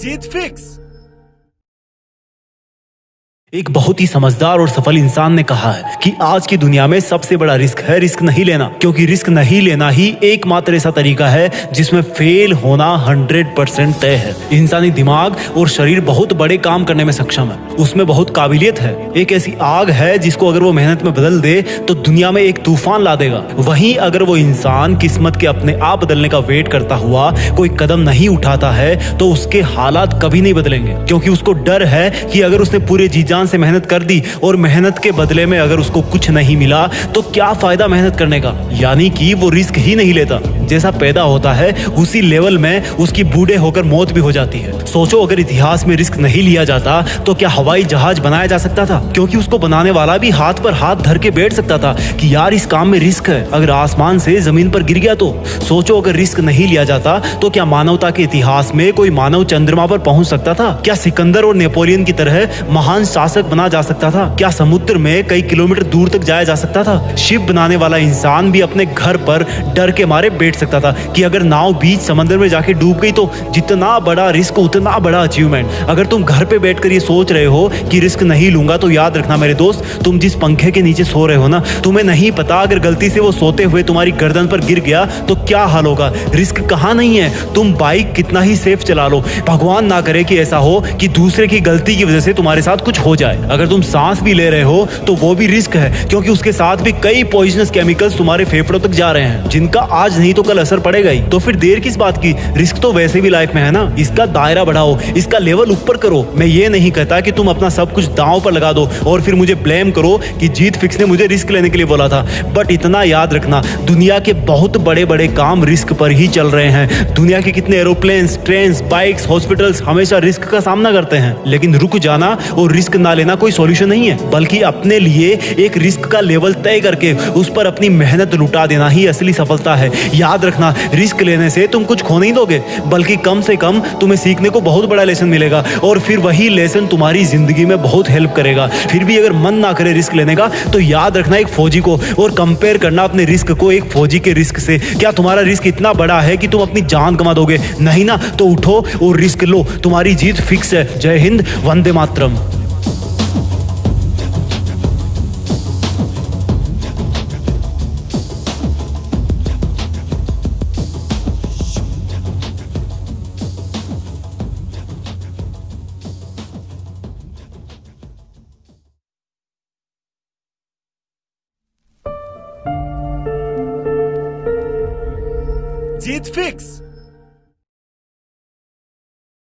जीत fix. एक बहुत ही समझदार और सफल इंसान ने कहा है कि आज की दुनिया में सबसे बड़ा रिस्क है रिस्क नहीं लेना, क्योंकि रिस्क नहीं लेना ही एकमात्र ऐसा तरीका है जिसमें फेल होना 100% तय है। इंसानी दिमाग और शरीर बहुत बड़े काम करने में सक्षम है, उसमें बहुत काबिलियत है। एक ऐसी आग है जिसको अगर वो मेहनत में बदल दे तो दुनिया में एक तूफान ला देगा। वहीं अगर वो इंसान किस्मत के अपने आप बदलने का वेट करता हुआ कोई कदम नहीं उठाता है तो उसके हालात कभी नहीं बदलेंगे, क्योंकि उसको डर है कि अगर उसने पूरे जी जान से मेहनत कर दी और मेहनत के बदले में अगर उसको कुछ नहीं मिला तो क्या फायदा मेहनत करने का। यानी कि वो रिस्क ही नहीं लेता। जैसा पैदा होता है उसी लेवल में उसकी बूढ़े होकर मौत भी हो जाती है। सोचो अगर इतिहास में रिस्क नहीं लिया जाता तो क्या हवाई जहाज बनाया जा सकता था? क्योंकि उसको बनाने वाला भी हाथ पर हाथ धर के बैठ सकता था कि यार इस काम में रिस्क है, अगर आसमान से जमीन पर गिर गया तो। सोचो अगर रिस्क नहीं लिया जाता तो क्या मानवता के इतिहास में कोई मानव चंद्रमा पर पहुंच सकता था? क्या सिकंदर और नेपोलियन की तरह महान शासक बना जा सकता था? क्या समुद्र में कई किलोमीटर दूर तक जाया जा सकता था? शिप बनाने वाला इंसान भी अपने घर पर डर के मारे बैठ सकता था कि अगर नाव बीच समंदर में जाके डूब गई तो जितना बड़ा रिस्क उतना बड़ा अचीवमेंट। अगर तुम घर पे बैठकर ये सोच रहे हो कि रिस्क नहीं लूंगा तो याद रखना मेरे दोस्त, तुम जिस पंखे के नीचे सो रहे हो ना, तुम्हें नहीं पता अगर गलती से वो सोते हुए तुम्हारी गर्दन पर गिर गया तो क्या हाल होगा। रिस्क कहाँ नहीं है, तुम बाइक कितना ही सेफ चला लो, भगवान ना करे कि ऐसा हो कि दूसरे की गलती की वजह से तुम्हारे साथ कुछ हो जाए। अगर तुम सांस भी ले रहे हो तो वो भी रिस्क है, क्योंकि उसके साथ भी कई पॉइजनस केमिकल्स तुम्हारे फेफड़ों तक जा रहे हैं जिनका आज नहीं तो कल असर पड़ेगा ही। तो फिर देर किस बात की, रिस्क तो वैसे भी लाइफ में है ना, इसका दायरा बढ़ाओ, इसका लेवल ऊपर करो। मैं ये नहीं कहता कि तुम अपना सब कुछ दांव पर लगा दो और फिर मुझे ब्लेम करो कि जीत फिक्स ने मुझे रिस्क लेने के लिए बोला था। बट इतना याद रखना, दुनिया के बहुत बड़े बड़े काम रिस्क पर ही चल रहे हैं। दुनिया के कितने एरोप्लेन, ट्रेन, बाइक्स, हॉस्पिटल्स हमेशा रिस्क का सामना करते हैं। लेकिन रुक जाना और रिस्क ना लेना कोई सॉल्यूशन नहीं है, बल्कि अपने लिए एक रिस्क का लेवल तय करके उस पर अपनी मेहनत लुटा देना ही असली सफलता है। याद रखना, रिस्क लेने से तुम कुछ खो नहीं दोगे, बल्कि कम से कम तुम्हें सीखने को बहुत बड़ा लेसन मिलेगा और फिर वही लेसन तुम्हारी जिंदगी में बहुत हेल्प करेगा। फिर भी अगर मन ना करे रिस्क लेने का तो याद रखना एक फौजी को और कंपेयर करना अपने रिस्क को एक फौजी के रिस्क से। क्या तुम्हारा रिस्क इतना बड़ा है कि तुम अपनी जान गंवा दोगे? नहीं ना, तो उठो और रिस्क लो, तुम्हारी जीत फिक्स है। जय हिंद, वंदे मातरम। जीत फिक्स।